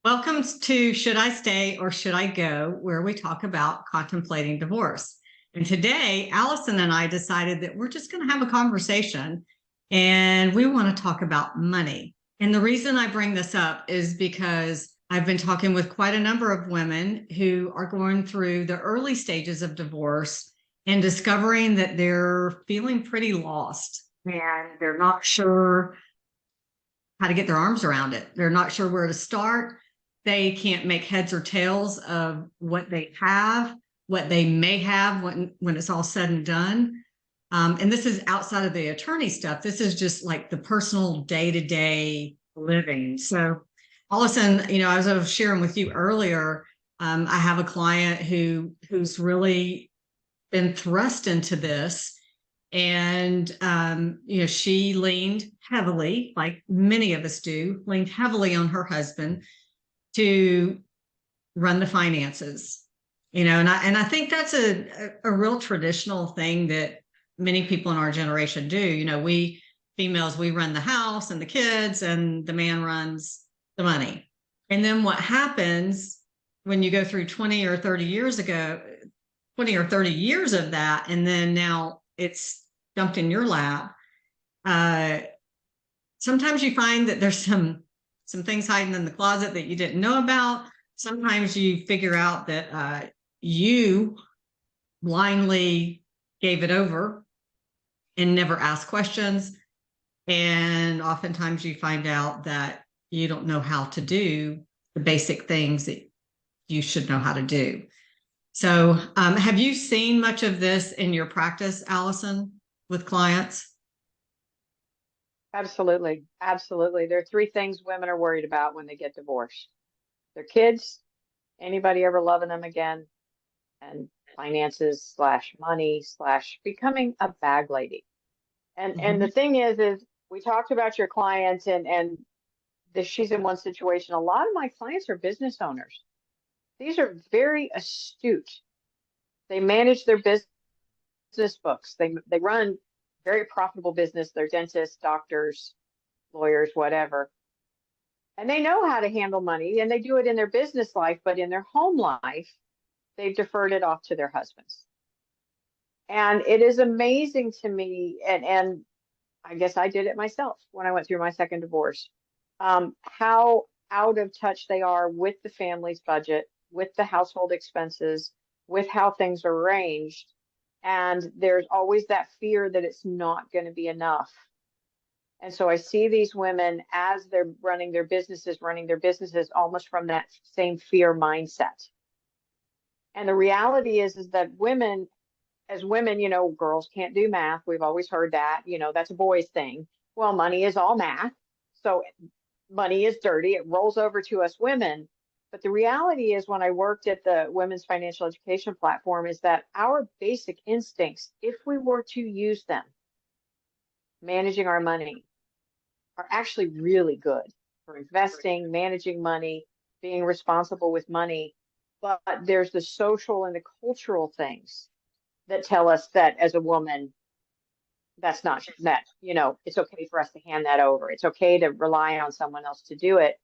Welcome to Should I Stay or Should I Go, where we talk about contemplating divorce. And today, Allison and I decided that we're just going to have a conversation and we want to talk about money. And the reason I bring this up is because I've been talking with quite a number of women who are going through the early stages of divorce and discovering that they're feeling pretty lost and they're not sure how to get their arms around it. They're not sure where to start. They can't make heads or tails of what they have, what they may have when it's all said and done. And this is outside of the attorney stuff. This is just like the personal day-to-day living. So, Allison, as I was sharing with you earlier, I have a client who's really been thrust into this. And, she leaned heavily, like many of us do, leaned heavily on her husband to run the finances, and I think that's a real traditional thing that many people in our generation do. We females, we run the house and the kids, and the man runs the money. And then what happens when you go through 20 or 30 years of that, and then now it's dumped in your lap. Sometimes you find that there's some things hiding in the closet that you didn't know about. Sometimes you figure out that you blindly gave it over and never asked questions. And oftentimes you find out that you don't know how to do the basic things that you should know how to do. So have you seen much of this in your practice, Allison, with clients? Absolutely. Absolutely. There are three things women are worried about when they get divorced: their kids, anybody ever loving them again, and finances slash money slash becoming a bag lady. And the Mhm. thing is we talked about your client and she's in one situation. A lot of my clients are business owners. These are very astute. They manage their business books. They run very profitable business. They're dentists, doctors, lawyers, whatever. And they know how to handle money and they do it in their business life, but in their home life, they've deferred it off to their husbands. And it is amazing to me, and I guess I did it myself when I went through my second divorce, how out of touch they are with the family's budget, with the household expenses, with how things are arranged. And there's always that fear that it's not going to be enough. And so I see these women as they're running their businesses almost from that same fear mindset. And the reality is that women, as women, girls can't do math. We've always heard that, that's a boys thing. Well, money is all math. So money is dirty. It rolls over to us women. But the reality is, when I worked at the Women's Financial Education Platform, is that our basic instincts, if we were to use them, managing our money, are actually really good for investing, managing money, being responsible with money. But there's the social and the cultural things that tell us that as a woman, that's not that, it's okay for us to hand that over. It's okay to rely on someone else to do it.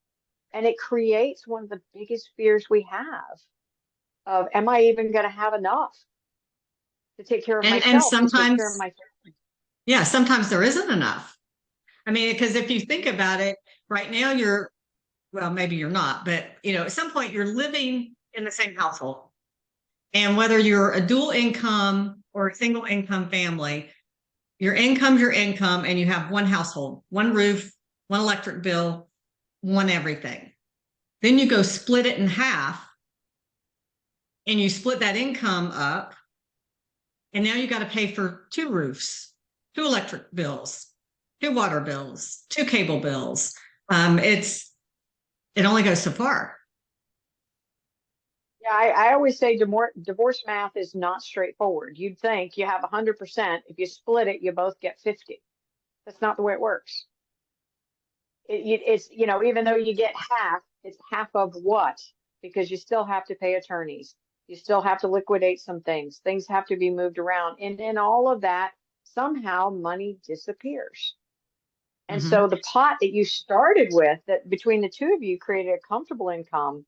And it creates one of the biggest fears we have of, am I even going to have enough to take care of And myself, to take care of sometimes, my family? yeah, sometimes there isn't enough. I mean, because if you think about it, right now well, maybe you're not, but at some point you're living in the same household. And whether you're a dual income or a single income family, your income's your income, and you have one household, one roof, one electric bill, one everything. Then you go split it in half and you split that income up. And now you got to pay for two roofs, two electric bills, two water bills, two cable bills. It only goes so far. Yeah, I always say divorce math is not straightforward. You'd think you have 100%. If you split it, you both get 50. That's not the way it works. It's, even though you get half, it's half of what? Because you still have to pay attorneys. You still have to liquidate some things. Things have to be moved around. And in all of that, somehow money disappears. And Mm-hmm. so the pot that you started with, that between the two of you created a comfortable income,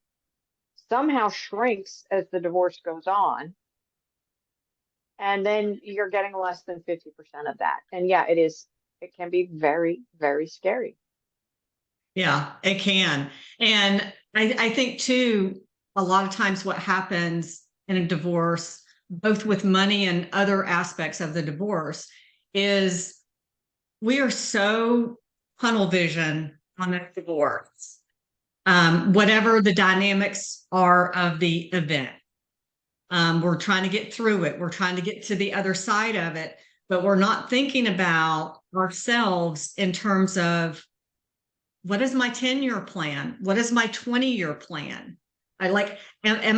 somehow shrinks as the divorce goes on. And then you're getting less than 50% of that. And yeah, it can be very, very scary. Yeah, it can. And I think too, a lot of times what happens in a divorce, both with money and other aspects of the divorce, is we are so tunnel vision on a divorce, whatever the dynamics are of the event. We're trying to get through it. We're trying to get to the other side of it, but we're not thinking about ourselves in terms of what is my 10-year plan? What is my 20-year plan? Am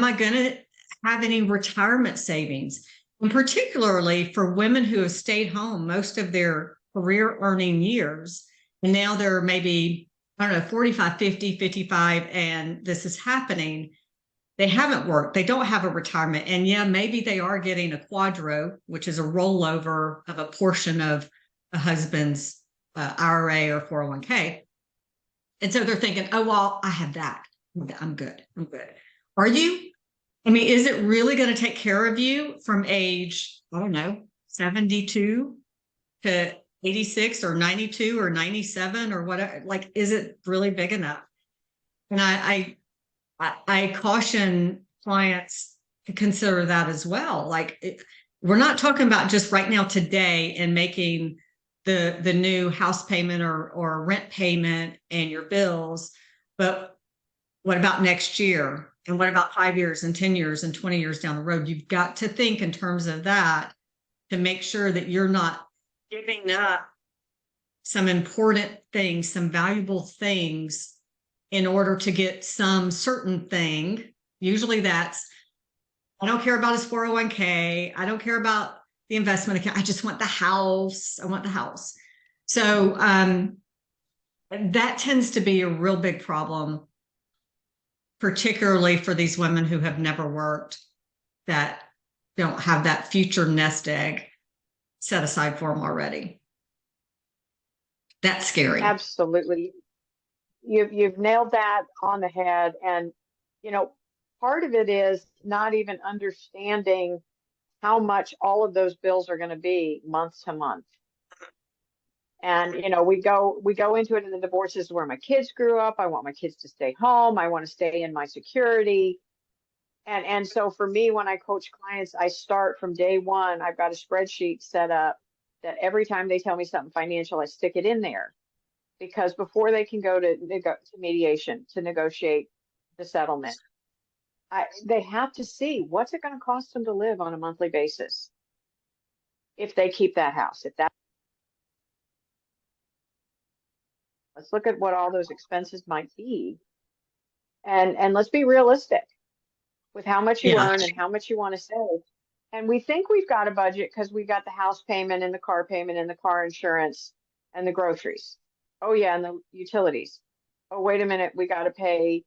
I going to have any retirement savings? And particularly for women who have stayed home most of their career earning years, and now they're maybe, I don't know, 45, 50, 55, and this is happening. They haven't worked. They don't have a retirement. And yeah, maybe they are getting a quadro, which is a rollover of a portion of a husband's IRA or 401k. And so they're thinking, oh, well, I have that. I'm good. I'm good. Are you? I mean, is it really going to take care of you from age, I don't know, 72 to 86 or 92 or 97 or whatever? Like, is it really big enough? And I caution clients to consider that as well. We're not talking about just right now today and making the new house payment or rent payment and your bills, but what about next year? And what about 5 years and 10 years and 20 years down the road? You've got to think in terms of that to make sure that you're not giving up some important things, some valuable things in order to get some certain thing. Usually that's, I don't care about his 401k. I don't care about the investment account. I just want the house. I want the house. So that tends to be a real big problem, particularly for these women who have never worked, that don't have that future nest egg set aside for them already. That's scary. Absolutely. You've nailed that on the head. And, part of it is not even understanding how much all of those bills are going to be month to month. And, we go into it in the divorces where my kids grew up. I want my kids to stay home. I want to stay in my security. And so for me, when I coach clients, I start from day one. I've got a spreadsheet set up that every time they tell me something financial, I stick it in there, because before they can go to mediation to negotiate the settlement, they have to see what's it going to cost them to live on a monthly basis if they keep that house. Let's look at what all those expenses might be, and let's be realistic with how much you earn and how much you want to save. And we think we've got a budget because we got the house payment and the car payment and the car insurance and the groceries. Oh yeah, and the utilities. Oh, wait a minute, we got to pay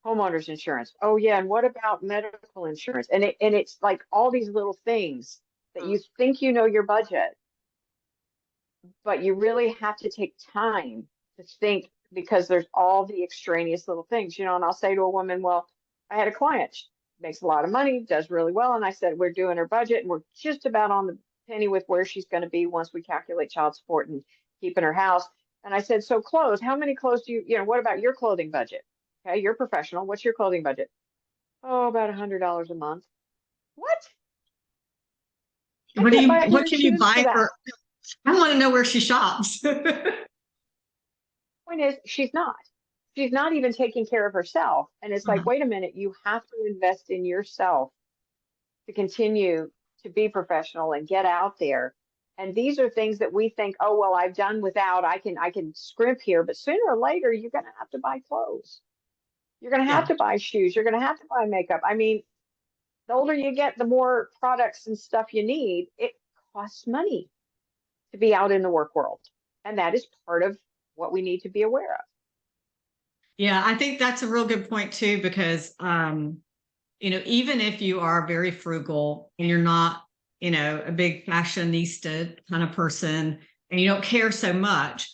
homeowners insurance. Oh yeah, and what about medical insurance? And it's like all these little things that you think you know your budget, but you really have to take time to think, because there's all the extraneous little things, and I'll say to a woman, well, I had a client, she makes a lot of money, does really well. And I said, we're doing her budget and we're just about on the penny with where she's going to be once we calculate child support and keeping her house. And I said, so clothes, how many clothes do what about your clothing budget? Okay, you're professional. What's your clothing budget? Oh, about $100 a month. What? What can you buy for? I want to know where she shops. Point is, she's not even taking care of herself. And it's like, wait a minute, you have to invest in yourself to continue to be professional and get out there. And these are things that we think, oh, well, I've done without, I can scrimp here, but sooner or later, you're going to have to buy clothes. You're going to have to buy shoes. You're going to have to buy makeup. I mean, the older you get, the more products and stuff you need. It costs money to be out in the work world. And that is part of what we need to be aware of. Yeah, I think that's a real good point too, because, even if you are very frugal and you're not, a big fashionista kind of person and you don't care so much,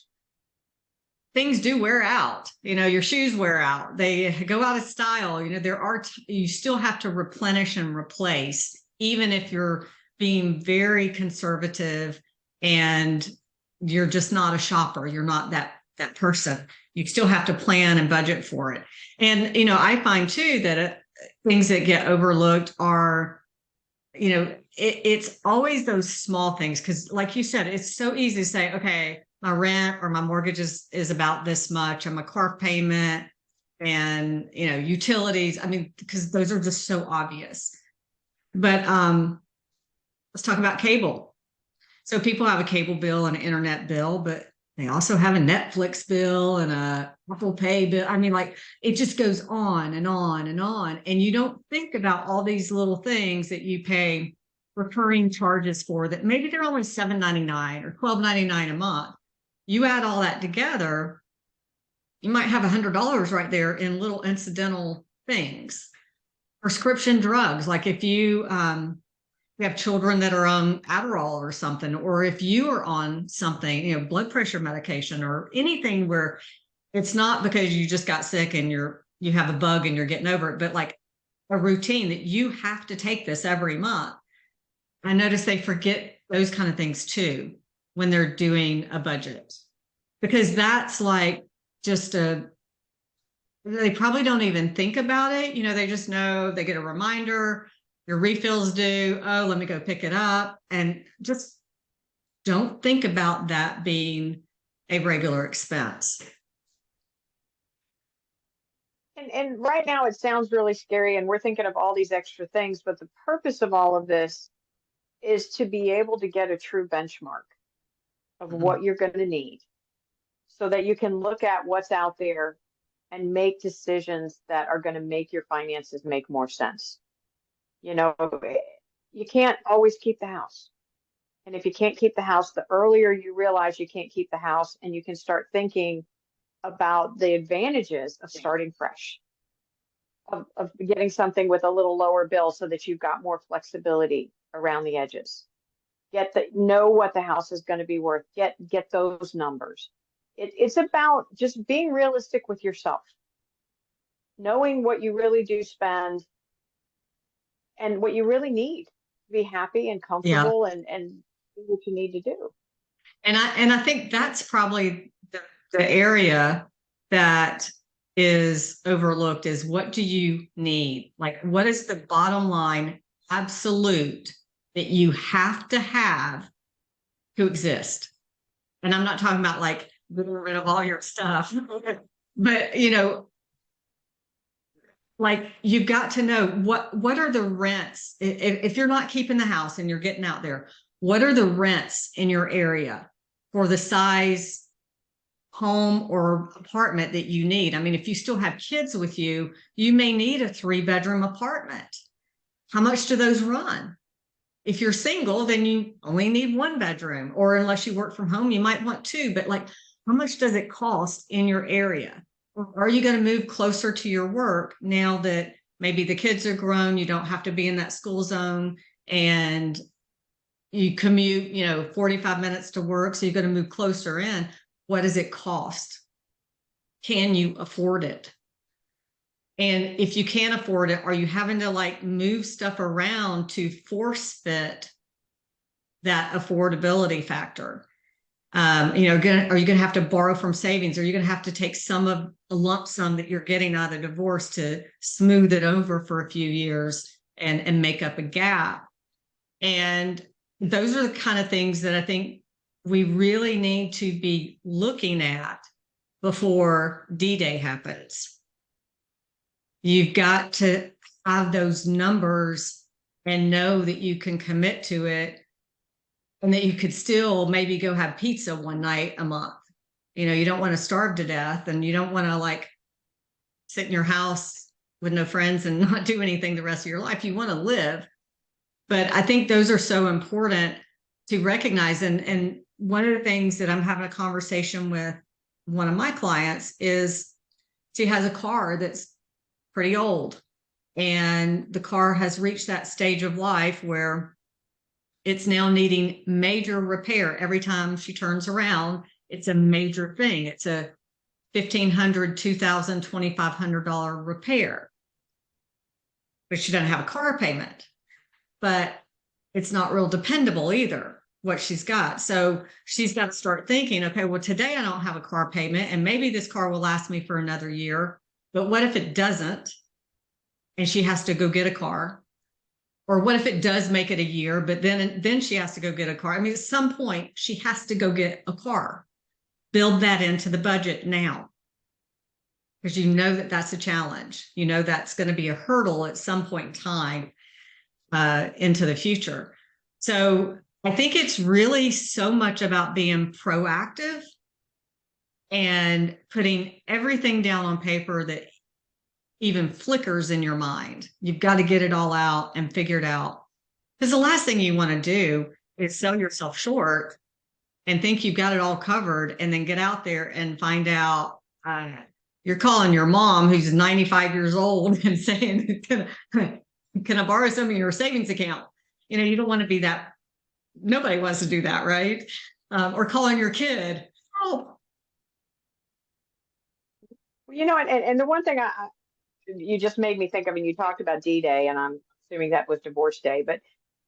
things do wear out. Your shoes wear out. They go out of style. You still have to replenish and replace, even if you're being very conservative and you're just not a shopper. You're not that person. You still have to plan and budget for it. And, I find too that things that get overlooked are, it's always those small things. Cause like you said, it's so easy to say, okay, my rent or my mortgage is about this much, and my car payment and, utilities. I mean, because those are just so obvious. But let's talk about cable. So people have a cable bill and an internet bill, but they also have a Netflix bill and a Apple Pay bill. I mean, like, it just goes on and on and on. And you don't think about all these little things that you pay recurring charges for, that maybe they're only $7.99 or $12.99 a month. You add all that together, you might have $100 right there in little incidental things. Prescription drugs, like if you have children that are on Adderall or something, or if you are on something, blood pressure medication or anything where it's not because you just got sick and you have a bug and you're getting over it, but like a routine that you have to take this every month. I notice they forget those kind of things too when they're doing a budget, because that's like they probably don't even think about it. They just know they get a reminder, your refill's due. Oh, let me go pick it up. And just don't think about that being a regular expense. And right now it sounds really scary, and we're thinking of all these extra things, but the purpose of all of this is to be able to get a true benchmark of what you're going to need, so that you can look at what's out there and make decisions that are going to make your finances make more sense. You can't always keep the house. And if you can't keep the house, the earlier you realize you can't keep the house, and you can start thinking about the advantages of starting fresh, of getting something with a little lower bill so that you've got more flexibility around the edges. Know what the house is going to be worth. Get those numbers. It's about just being realistic with yourself, knowing what you really do spend and what you really need to be happy and comfortable, and do what you need to do. And I think that's probably the area that is overlooked, is what do you need? Like, what is the bottom line absolute that you have to exist? And I'm not talking about like getting rid of all your stuff, but like, you've got to know what are the rents. If you're not keeping the house and you're getting out there, what are the rents in your area for the size home or apartment that you need? I mean, if you still have kids with you, you may need a 3-bedroom apartment. How much do those run? If you're single, then you only need 1 bedroom, or unless you work from home, you might want 2, but like, how much does it cost in your area? Or are you going to move closer to your work now that maybe the kids are grown, you don't have to be in that school zone, and you commute, 45 minutes to work, so you're going to move closer in. What does it cost? Can you afford it? And if you can't afford it, are you having to like move stuff around to force fit that affordability factor? Are you going to have to borrow from savings? Are you going to have to take some of the lump sum that you're getting out of divorce to smooth it over for a few years and make up a gap? And those are the kind of things that I think we really need to be looking at before D-Day happens. You've got to have those numbers and know that you can commit to it, and that you could still maybe go have pizza one night a month. You don't want to starve to death, and you don't want to like sit in your house with no friends and not do anything the rest of your life. You want to live. But I think those are so important to recognize. And one of the things that I'm having a conversation with one of my clients is, she has a car that's pretty old, and the car has reached that stage of life where it's now needing major repair. Every time she turns around, it's a major thing. It's a $1,500, $2,000, $2,500 repair, but she doesn't have a car payment, but it's not real dependable either, what she's got. So she's got to start thinking, okay, well, today I don't have a car payment and maybe this car will last me for another year, but what if it doesn't? And she has to go get a car. Or what if it does make it a year, but then she has to go get a car? I mean, at some point she has to go get a car. Build that into the budget now, because you know that that's a challenge. You know that's going to be a hurdle at some point in time into the future. So I think it's really so much about being proactive and putting everything down on paper that even flickers in your mind. You've got to get it all out and figure it out. Because the last thing you want to do is sell yourself short and think you've got it all covered and then get out there and find out you're calling your mom who's 95 years old and saying, can I borrow some of your savings account? You know, you don't want to be that. Nobody wants to do that, right? Or calling your kid. Oh. You know, and the one thing you just made me think of, and you talked about D-Day, and I'm assuming that was divorce day, but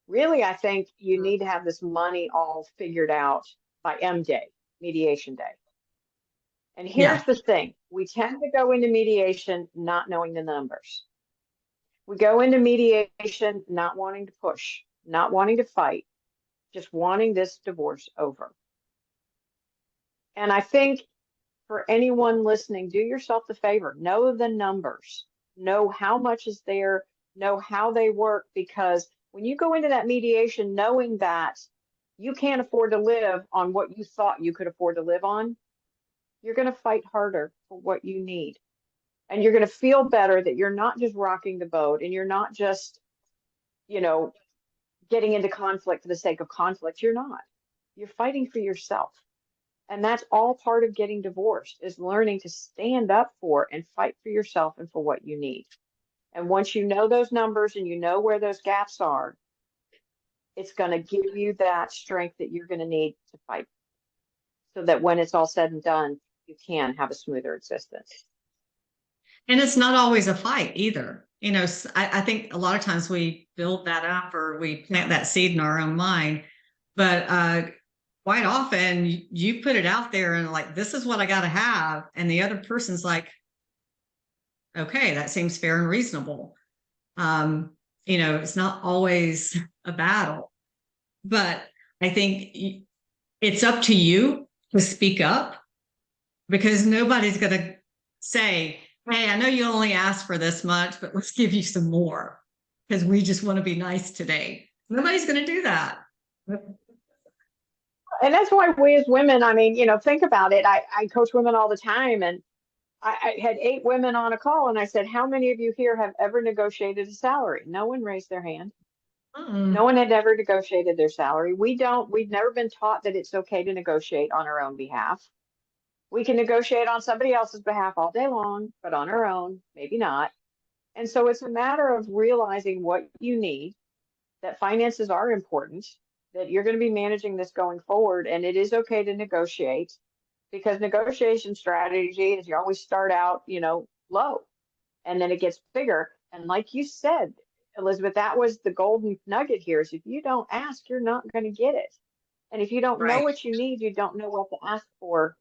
really, I think you need to have this money all figured out by M-Day, mediation day. And here's the thing. We tend to go into mediation not knowing the numbers. We go into mediation not wanting to push, not wanting to fight, just wanting this divorce over. And I think for anyone listening, do yourself the favor, know the numbers, know how much is there, know how they work, because when you go into that mediation knowing that you can't afford to live on what you thought you could afford to live on, you're going to fight harder for what you need. And you're going to feel better that you're not just rocking the boat and you're not just, you know, getting into conflict for the sake of conflict. You're not. You're fighting for yourself. And that's all part of getting divorced, is learning to stand up for and fight for yourself and for what you need. And once you know those numbers and you know where those gaps are, it's going to give you that strength that you're going to need to fight, so that when it's all said and done, you can have a smoother existence. And it's not always a fight either. You know, I think a lot of times we build that up or we plant that seed in our own mind, but quite often you put it out there and like, this is what I got to have. And the other person's like, okay, that seems fair and reasonable. You know, it's not always a battle, but I think it's up to you to speak up, because nobody's going to say, hey, I know you only asked for this much, but let's give you some more because we just want to be nice today. Nobody's going to do that. And that's why we as women, I mean, you know, think about it. I coach women all the time, and I had 8 women on a call, and I said, how many of you here have ever negotiated a salary? No one raised their hand. No one had ever negotiated their salary. We've never been taught that it's okay to negotiate on our own behalf. We can negotiate on somebody else's behalf all day long, but on our own, maybe not. And so it's a matter of realizing what you need, that finances are important, that you're going to be managing this going forward, and it is okay to negotiate, because negotiation strategy is you always start out, you know, low, and then it gets bigger. And like you said, Elizabeth, that was the golden nugget here, is if you don't ask, you're not going to get it. And if you don't know what you need, you don't know what to ask for,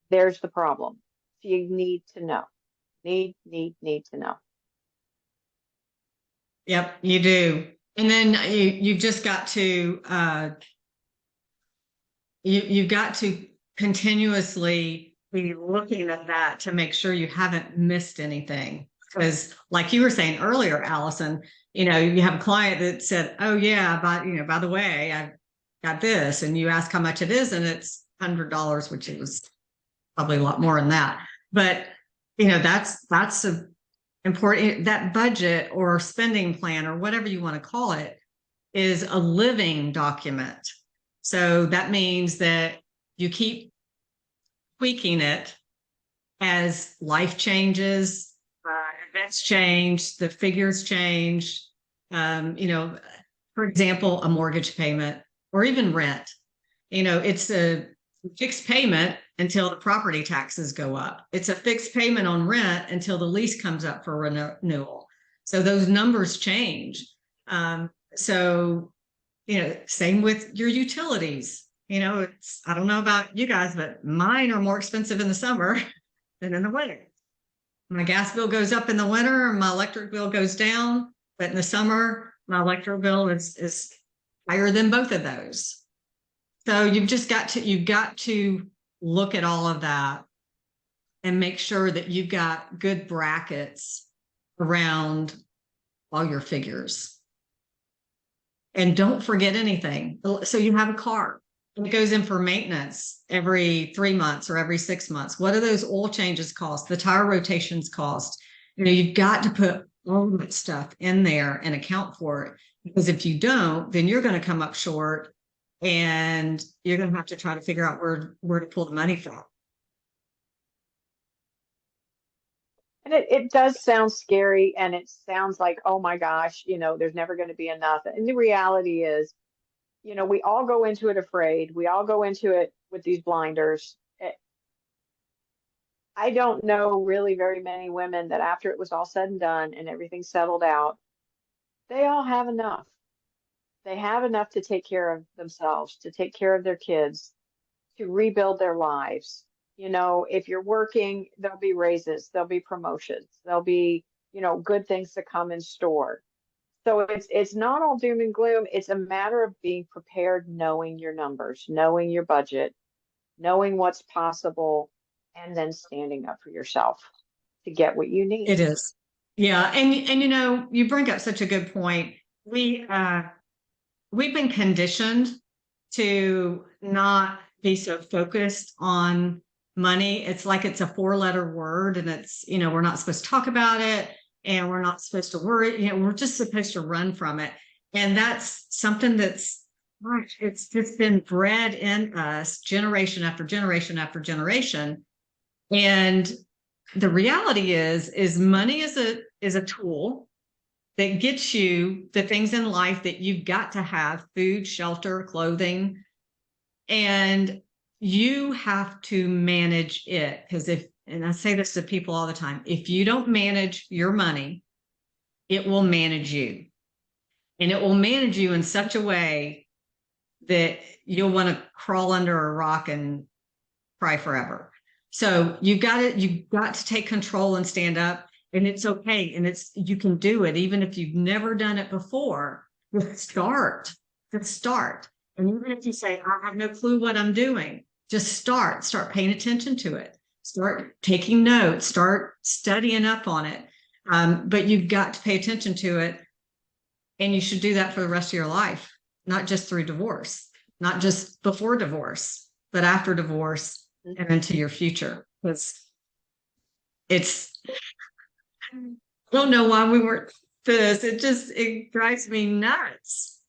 there's the problem. So you need to know. Need to know. Yep, you do. And then you've just got to you've got to continuously be looking at that to make sure you haven't missed anything. Because like you were saying earlier, Allison, you know, you have a client that said, oh yeah, by the way, I've got this, and you ask how much it is, and it's $100, which is probably a lot more than that. But you know, that's a important, that budget or spending plan or whatever you want to call it is a living document. So that means that you keep tweaking it as life changes, events change, the figures change. You know, for example, a mortgage payment or even rent. You know, fixed payment until the property taxes go up. It's a fixed payment on rent until the lease comes up for renewal. So those numbers change. So, same with your utilities. I don't know about you guys, but mine are more expensive in the summer than in the winter. My gas bill goes up in the winter and my electric bill goes down, but in the summer, my electric bill is higher than both of those. So you've got to look at all of that and make sure that you've got good brackets around all your figures. And don't forget anything. So you have a car and it goes in for maintenance every 3 months or every 6 months. What do those oil changes cost? The tire rotations cost? You've got to put all that stuff in there and account for it. Because if you don't, then you're going to come up short and you're going to have to try to figure out where to pull the money from. And it does sound scary, and it sounds like, oh my gosh, there's never going to be enough. And the reality is, we all go into it afraid. We all go into it with these blinders. I don't know really very many women that after it was all said and done and everything settled out, they all have enough. They have enough to take care of themselves, to take care of their kids, to rebuild their lives. If you're working, there'll be raises, there'll be promotions, there'll be, good things to come in store. So it's not all doom and gloom. It's a matter of being prepared, knowing your numbers, knowing your budget, knowing what's possible, and then standing up for yourself to get what you need. It is. Yeah. And you bring up such a good point. We've been conditioned to not be so focused on money. It's like it's a 4-letter word, and it's, we're not supposed to talk about it, and we're not supposed to worry. We're just supposed to run from it. And that's something it's just been bred in us generation after generation after generation. And the reality is money is a tool that gets you the things in life that you've got to have: food, shelter, clothing. And you have to manage it, because and I say this to people all the time, if you don't manage your money, it will manage you. And it will manage you in such a way that you'll want to crawl under a rock and cry forever. So you've got to take control and stand up, and it's okay. And you can do it. Even if you've never done it before, just start. And even if you say, I have no clue what I'm doing, just start paying attention to it. Start taking notes, start studying up on it. But you've got to pay attention to it. And you should do that for the rest of your life, not just through divorce, not just before divorce, but after divorce and into your future. Because I don't know why we weren't this. It drives me nuts.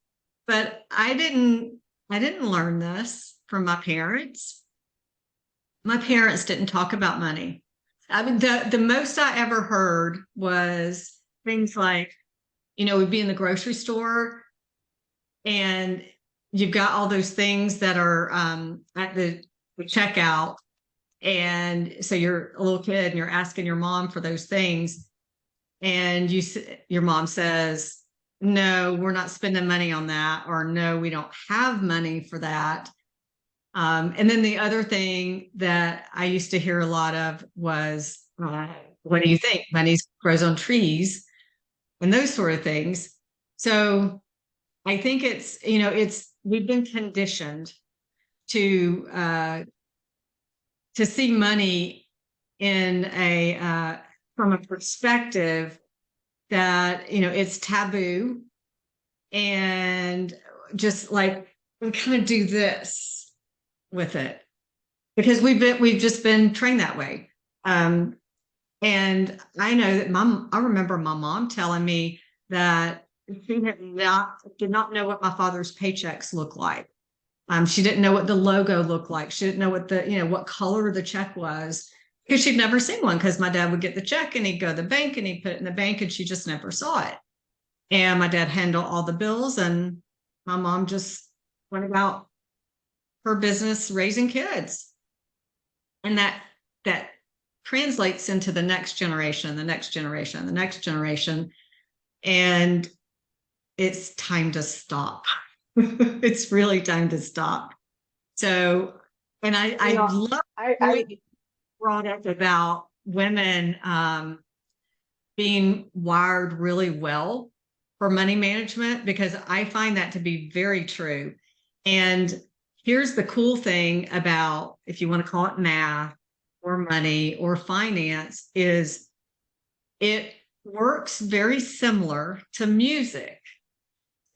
But I didn't learn this from my parents. My parents didn't talk about money. I mean, the most I ever heard was things like, we'd be in the grocery store and you've got all those things that are at the checkout. And so you're a little kid and you're asking your mom for those things. And your mom says, no, we're not spending money on that. Or no, we don't have money for that. And then the other thing that I used to hear a lot of was, what do you think? Money grows on trees and those sort of things. So I think we've been conditioned to see money in from a perspective that, it's taboo, and just like we kind of do this with it because we've just been trained that way. And I know that I remember my mom telling me that she did not know what my father's paychecks looked like. She didn't know what the logo looked like. She didn't know what color the check was, because she'd never seen one, because my dad would get the check and he'd go to the bank and he'd put it in the bank, and she just never saw it. And my dad handled all the bills, and my mom just went about her business raising kids. And that translates into the next generation, the next generation, the next generation. And it's time to stop. It's really time to stop. So, and I love what you brought up about women being wired really well for money management, because I find that to be very true. And here's the cool thing about, if you want to call it math or money or finance, is it works very similar to music.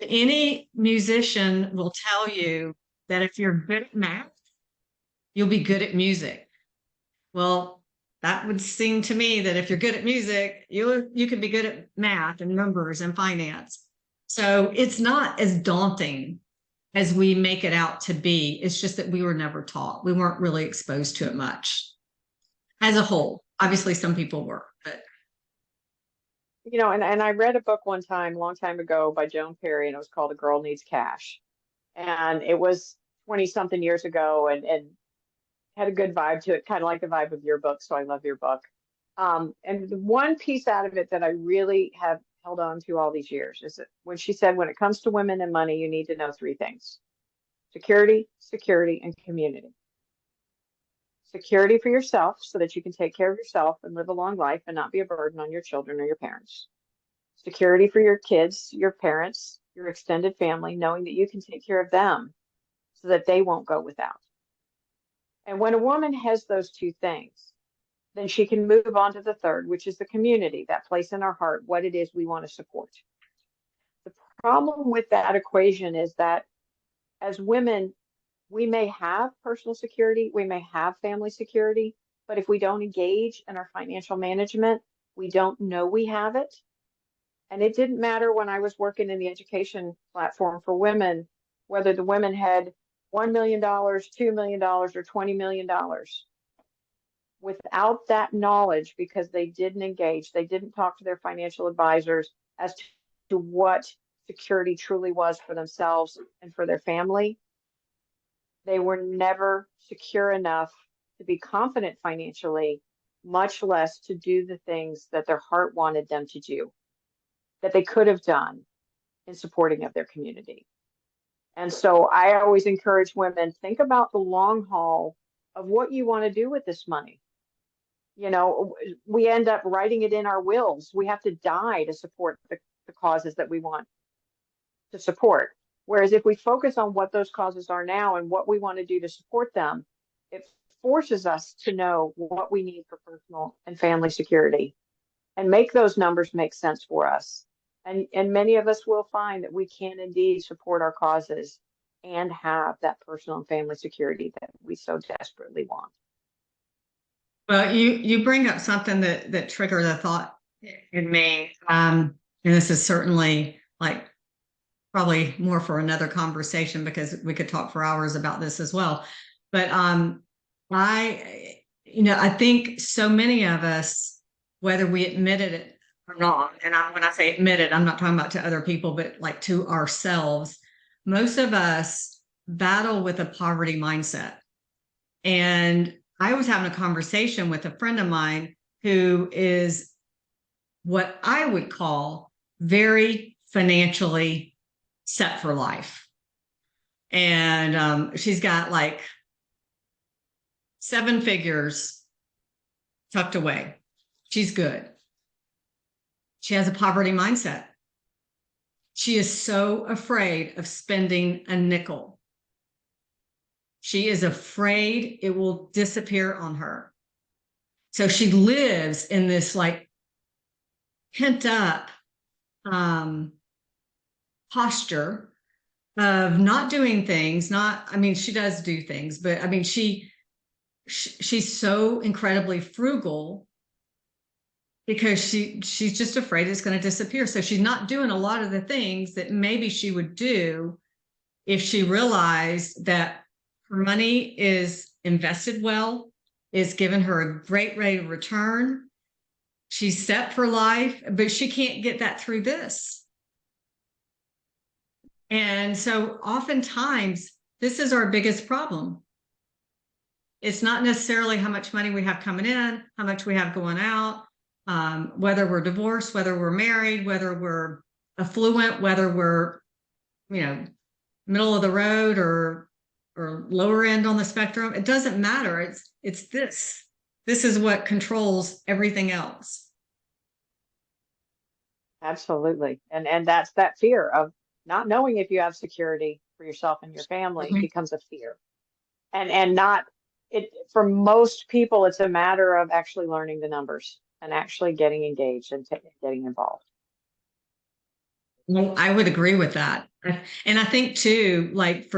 Any musician will tell you that if you're good at math, you'll be good at music. Well, that would seem to me that if you're good at music, you can be good at math and numbers and finance. So it's not as daunting as we make it out to be. It's just that we were never taught. We weren't really exposed to it much as a whole. Obviously, some people were, but. You know, and I read a book one time, a long time ago, by Joan Perry, and it was called A Girl Needs Cash. And it was 20 something years ago, and had a good vibe to it, kind of like the vibe of your book. So I love your book. And the one piece out of it that I really have held on to all these years is that when she said, when it comes to women and money, you need to know three things: security, security, and community. Security for yourself so that you can take care of yourself and live a long life and not be a burden on your children or your parents. Security for your kids, your parents, your extended family, knowing that you can take care of them so that they won't go without. And when a woman has those two things, then she can move on to the third, which is the community, that place in our heart, what it is we want to support. The problem with that equation is that as women, we may have personal security, we may have family security, but if we don't engage in our financial management, we don't know we have it. And it didn't matter when I was working in the education platform for women, whether the women had $1 million, $2 million, or $20 million. Without that knowledge, because they didn't engage, they didn't talk to their financial advisors as to what security truly was for themselves and for their family, they were never secure enough to be confident financially, much less to do the things that their heart wanted them to do, that they could have done in supporting of their community. And so I always encourage women, think about the long haul of what you want to do with this money. You know, we end up writing it in our wills. We have to die to support the causes that we want to support. Whereas if we focus on what those causes are now and what we want to do to support them, it forces us to know what we need for personal and family security and make those numbers make sense for us. And many of us will find that we can indeed support our causes and have that personal and family security that we so desperately want. Well, you bring up something that triggered a thought in me. And this is certainly like probably more for another conversation, because we could talk for hours about this as well. But I think so many of us, whether we admitted it or not, and when I say admitted, I'm not talking about to other people, but like to ourselves, most of us battle with a poverty mindset. And I was having a conversation with a friend of mine who is what I would call very financially set for life. And she's got like 7 figures tucked away. She's good. She has a poverty mindset. She is so afraid of spending a nickel. She is afraid it will disappear on her. So she lives in this like pent up posture of not doing things. She does do things, but I mean, she's so incredibly frugal because she's just afraid it's going to disappear. So she's not doing a lot of the things that maybe she would do if she realized that her money is invested well, is giving her a great rate of return. She's set for life, but she can't get that through this. And so oftentimes this is our biggest problem. It's not necessarily how much money we have coming in, how much we have going out, whether we're divorced, whether we're married, whether we're affluent, whether we're, middle of the road or lower end on the spectrum. It doesn't matter. It's this. This is what controls everything else. Absolutely. And that's that fear of not knowing if you have security for yourself and your family becomes a fear. And not it for most people, it's a matter of actually learning the numbers and actually getting engaged and getting involved. Well, I would agree with that. And I think too, like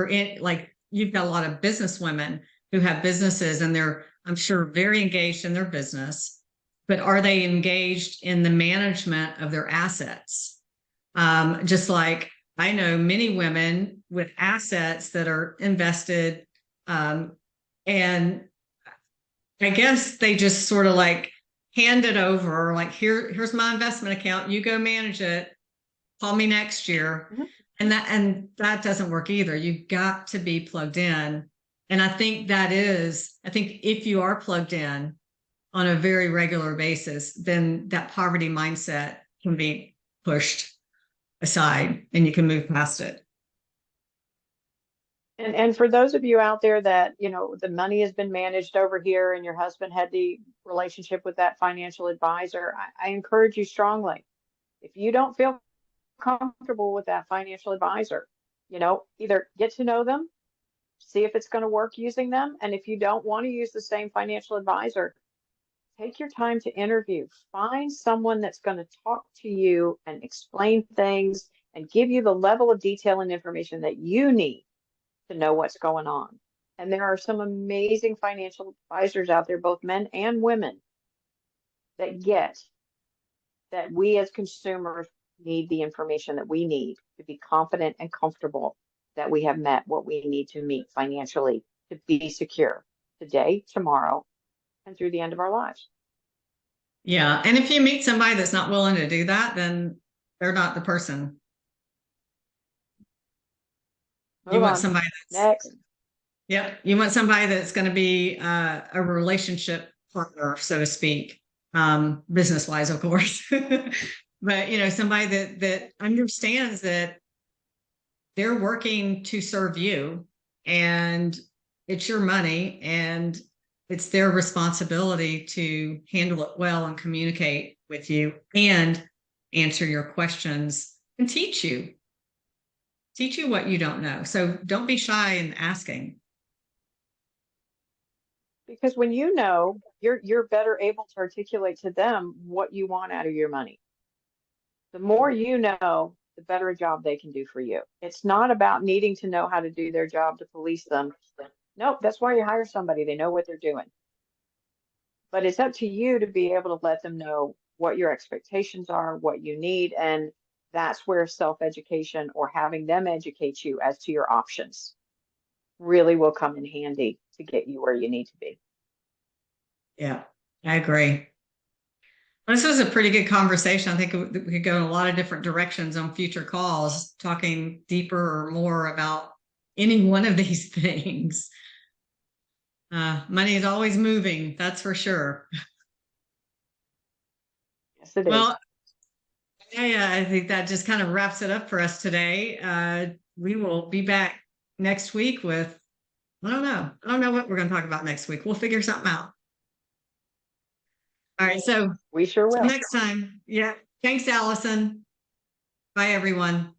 you've got a lot of business women who have businesses and they're, I'm sure, very engaged in their business, but are they engaged in the management of their assets? Just like I know many women with assets that are invested, and I guess they just sort of like hand it over, like here's my investment account, you go manage it, call me next year. Mm-hmm. And that doesn't work either. You've got to be plugged in. And I think if you are plugged in on a very regular basis, then that poverty mindset can be pushed aside and you can move past it. And for those of you out there that, the money has been managed over here and your husband had the relationship with that financial advisor, I encourage you strongly. If you don't feel comfortable with that financial advisor, either get to know them, see if it's going to work using them. And if you don't want to use the same financial advisor, take your time to interview, find someone that's going to talk to you and explain things and give you the level of detail and information that you need to know what's going on. And there are some amazing financial advisors out there, both men and women, that get that we as consumers need the information that we need to be confident and comfortable that we have met what we need to meet financially to be secure today, tomorrow, and through the end of our lives. Yeah. And if you meet somebody that's not willing to do that, then they're not the person. You want somebody that's next. Yep. You want somebody that's going to be a relationship partner, so to speak, business-wise, of course. But, somebody that understands that they're working to serve you and it's your money and it's their responsibility to handle it well and communicate with you and answer your questions and teach you what you don't know. So don't be shy in asking. Because when you know, you're better able to articulate to them what you want out of your money. The more you know, the better a job they can do for you. It's not about needing to know how to do their job to police them. Nope, that's why you hire somebody. They know what they're doing. But it's up to you to be able to let them know what your expectations are, what you need, and that's where self-education or having them educate you as to your options really will come in handy to get you where you need to be. Yeah, I agree. This was a pretty good conversation. I think we could go in a lot of different directions on future calls, talking deeper or more about any one of these things. Money is always moving, that's for sure. Yes, it is. Well, yeah, I think that just kind of wraps it up for us today. We will be back next week with, I don't know what we're going to talk about next week. We'll figure something out. All right, so we sure will. Next time. Yeah. Thanks, Allison. Bye, everyone.